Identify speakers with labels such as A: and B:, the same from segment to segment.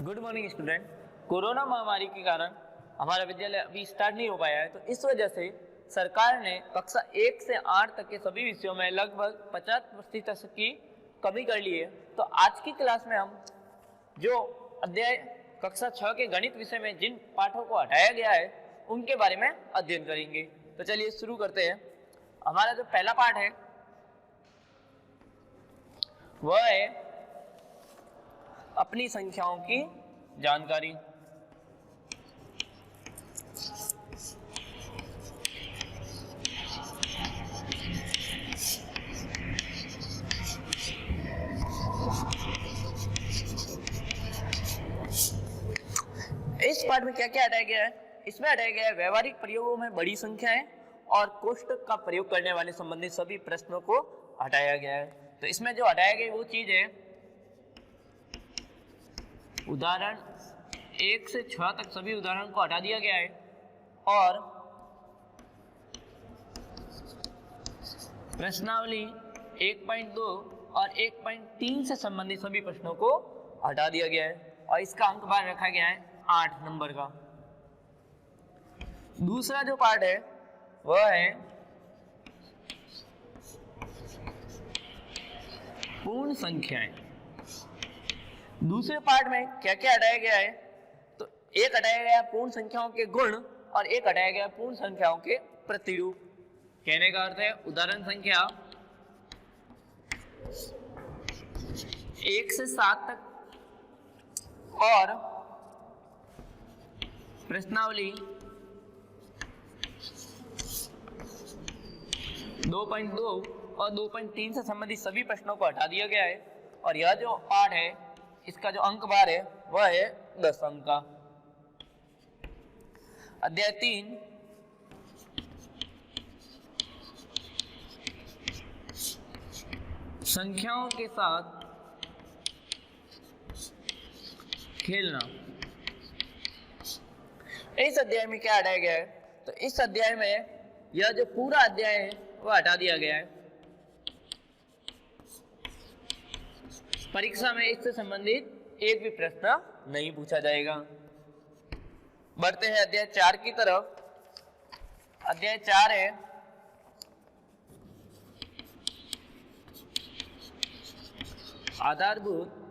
A: Good morning student. Corona महामारी के कारण हमारा विद्यालय अभी स्टार्ट नहीं हो पाया है, तो इस वजह से सरकार ने कक्षा 1 से 8 तक के सभी विषयों में लगभग 50% की कमी कर ली है। तो आज की क्लास में हम जो अध्याय कक्षा 6 के गणित विषय में जिन पाठों को हटाया गया है उनके बारे में अध्ययन करेंगे। तो चलिए शुरू करते हैं। हमारा जो पहला पाठ है वह है अपनी संख्याओं की जानकारी। इस पाठ में क्या क्या हटाया गया है? इसमें हटाया गया है व्यवहारिक प्रयोगों में बड़ी संख्याएं और कोष्ठक का प्रयोग करने वाले संबंधित सभी प्रश्नों को हटाया गया है। तो इसमें जो हटाया गया वो चीज है उदाहरण 1 से 6 तक सभी उदाहरण को हटा दिया गया है और प्रश्नावली 1.2 और 1.3 से संबंधित सभी प्रश्नों को हटा दिया गया है और इसका अंक भार रखा गया है 8 नंबर का। दूसरा जो पार्ट है वह है पूर्ण संख्याएं। दूसरे पार्ट में क्या क्या हटाया गया है? तो एक हटाया गया पूर्ण संख्याओं के गुण और एक हटाया गया पूर्ण संख्याओं के प्रतिरूप। कहने का अर्थ है उदाहरण संख्या 1 से 7 तक और प्रश्नावली 2.2 और 2.3 से संबंधित सभी प्रश्नों को हटा दिया गया है और यह जो पाठ है इसका जो अंक भार है वह है 10 अंक का। अध्याय 3 संख्याओं के साथ खेलना। इस अध्याय में क्या हटाया गया है? तो इस अध्याय में यह जो पूरा अध्याय है वह हटा दिया गया है। परीक्षा में इससे संबंधित एक भी प्रश्न नहीं पूछा जाएगा। बढ़ते हैं अध्याय 4 की तरफ। अध्याय 4 है आधारभूत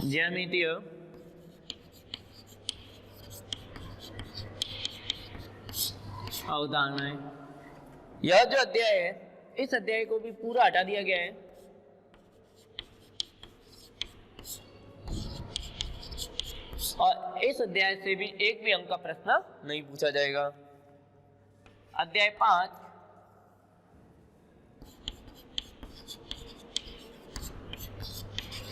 A: ज्यामितीय अवधारणाएं। यह जो अध्याय है इस अध्याय को भी पूरा हटा दिया गया है और इस अध्याय से भी एक भी अंक का प्रश्न नहीं पूछा जाएगा। अध्याय 5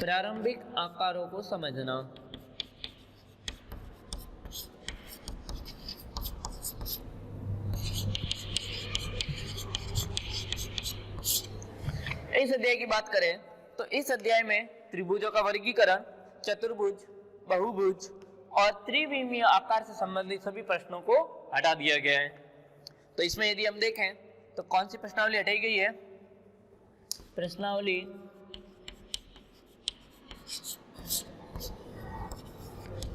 A: प्रारंभिक आकारों को समझना। इस अध्याय की बात करें तो इस अध्याय में त्रिभुजों का वर्गीकरण, चतुर्भुज, बहुभुज और त्रिविमीय आकार से संबंधित सभी प्रश्नों को हटा दिया गया है। तो इसमें यदि हम देखें तो कौन सी प्रश्नावली हटाई गई है? प्रश्नावली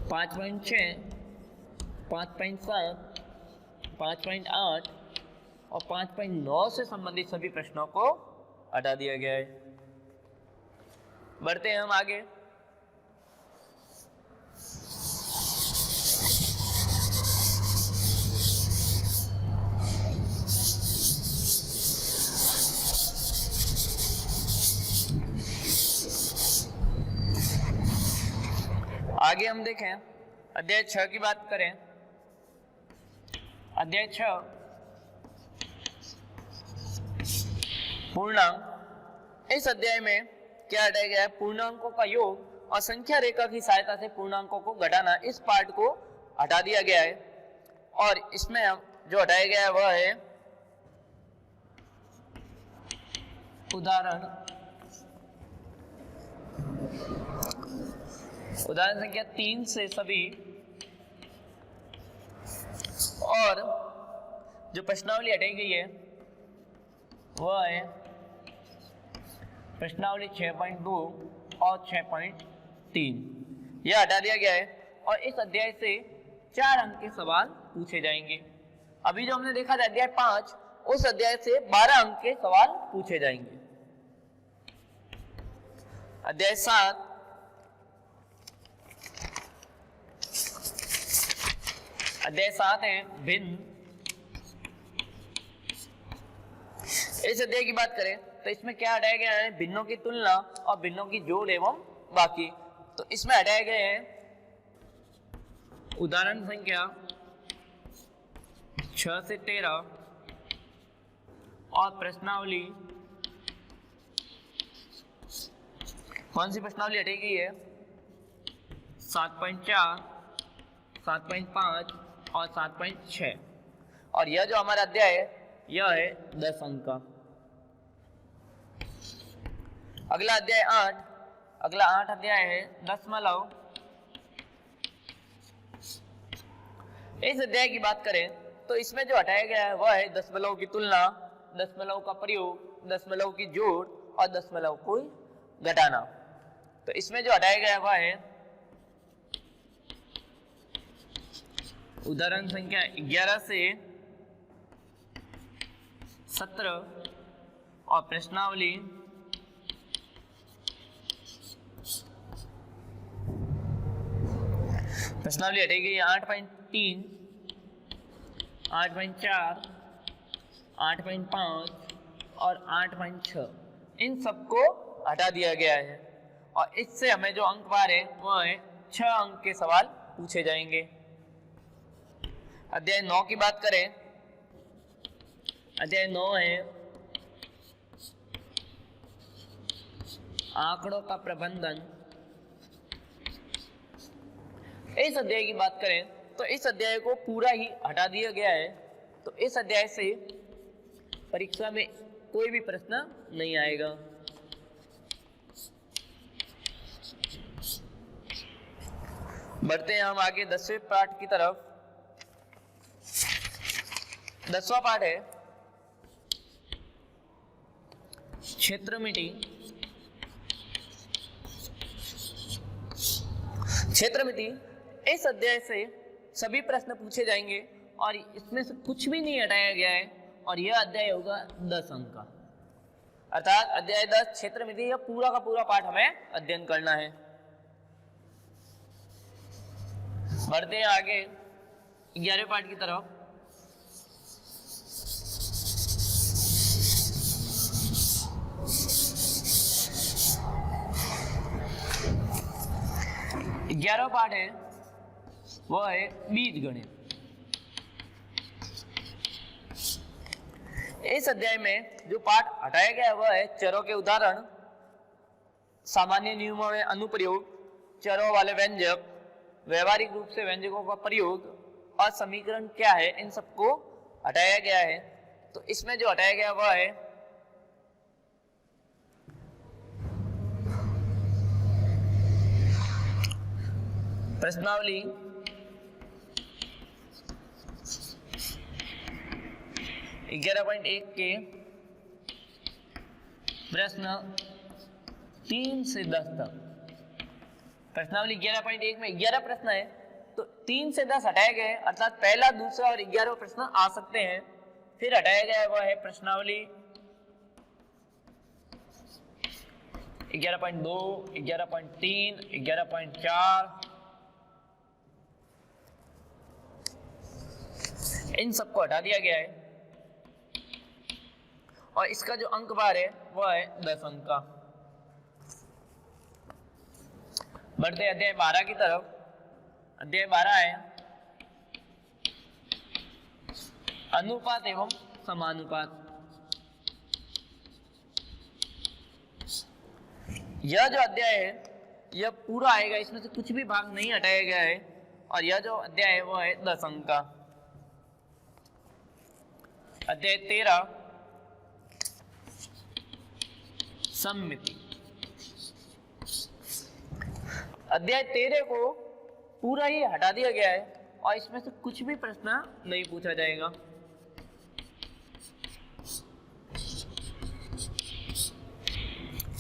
A: 5.6, 5.7, 5.8 और 5.9 से संबंधित सभी प्रश्नों को हटा दिया गया है। बढ़ते हैं हम आगे। आगे हम देखें अध्याय 6 की बात करें। अध्याय 6 पूर्णांक। इस अध्याय में क्या हटाया गया है? पूर्णांकों का योग और संख्या रेखा की सहायता से पूर्णांकों को घटाना। इस पार्ट को हटा दिया गया है और इसमें जो हटाया गया है वह है उदाहरण संख्या 3 से सभी और जो प्रश्नावली हटाई गई है वह है प्रश्नावली 6.2 और 6.3 यह हटा दिया गया है और इस अध्याय से 4 अंक के सवाल पूछे जाएंगे। अभी जो हमने देखा था अध्याय 5, उस अध्याय से 12 अंक के सवाल पूछे जाएंगे। अध्याय 7 है भिन्न। इस अध्याय की बात करें तो इसमें क्या हटाया गया है? भिन्नों की तुलना और भिन्नों की जोड़ एवं बाकी। तो इसमें हटाए गए हैं उदाहरण संख्या 6 से 13 और प्रश्नावली, कौन सी प्रश्नावली हटाई गई है? 7.4, 7.5 और 7.6। और यह जो हमारा अध्याय है यह है 10 अंक का। अगला अध्याय 8 अध्याय है दशमलव। इस अध्याय की बात करें तो इसमें जो हटाया गया है वह है दशमलव की तुलना, दशमलव का प्रयोग, दशमलव की जोड़ और दशमलव को घटाना। तो इसमें जो हटाया गया है वह है उदाहरण संख्या 11 से 17 और प्रश्नावली हटाई गई 8.3, 8.4, 8.5 और 8.6। इन सबको हटा दिया गया है और इससे हमें जो अंक बार है वह है 6 अंक के सवाल पूछे जाएंगे। अध्याय 9 की बात करें, अध्याय 9 है आंकड़ों का प्रबंधन। इस अध्याय की बात करें तो इस अध्याय को पूरा ही हटा दिया गया है। तो इस अध्याय से परीक्षा में कोई भी प्रश्न नहीं आएगा। बढ़ते हैं हम आगे 10वें पाठ की तरफ। 10वां पाठ है क्षेत्रमिति। इस अध्याय से सभी प्रश्न पूछे जाएंगे और इसमें से कुछ भी नहीं हटाया गया है और यह अध्याय होगा 10 अंक का। अर्थात अध्याय 10 क्षेत्रमिति, यह पूरा का पूरा पाठ हमें अध्ययन करना है। बढ़ते हैं आगे 11वें पाठ की तरफ। ग्यारहवां पाठ है वह है बीजगणित। इस अध्याय में जो पाठ हटाया गया है वह है चरों के उदाहरण, सामान्य नियमों में अनुप्रयोग, चरों वाले व्यंजक, व्यवहारिक रूप से व्यंजकों का प्रयोग और समीकरण क्या है, इन सबको हटाया गया है। तो इसमें जो हटाया गया वह है प्रश्नावली 11.1 के प्रश्न 3 से 10 तक। प्रश्नावली 11.1 में 11 प्रश्न है, तो 3 से 10 हटाए गए, अर्थात पहला, दूसरा और 11 प्रश्न आ सकते हैं। फिर हटाया गया वह है प्रश्नावली 11.2, 11.3, 11.4। इन सबको हटा दिया गया है और इसका जो अंक बार है वह है 10 अंक का। बढ़ते अध्याय 12 की तरफ। अध्याय 12 है अनुपात एवं समानुपात। यह जो अध्याय है यह पूरा आएगा, इसमें से कुछ भी भाग नहीं हटाया गया है और यह जो अध्याय है वह है 10 अंक का। अध्याय 13 सममिति। अध्याय 13 को पूरा ही हटा दिया गया है और इसमें से कुछ भी प्रश्न नहीं पूछा जाएगा।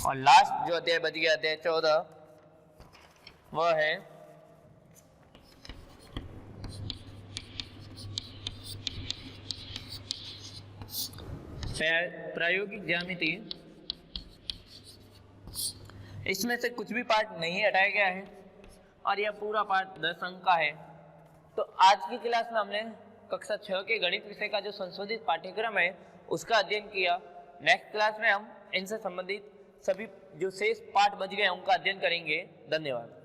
A: और लास्ट जो अध्याय बच गया अध्याय 14 वह है प्रायोगिक ज्यामिति। इसमें से कुछ भी पार्ट नहीं हटाया गया है और यह पूरा पार्ट 10 अंक का है। तो आज की क्लास में हमने कक्षा 6 के गणित विषय का जो संशोधित पाठ्यक्रम है उसका अध्ययन किया। नेक्स्ट क्लास में हम इनसे संबंधित सभी जो शेष पाठ बच गए उनका अध्ययन करेंगे। धन्यवाद।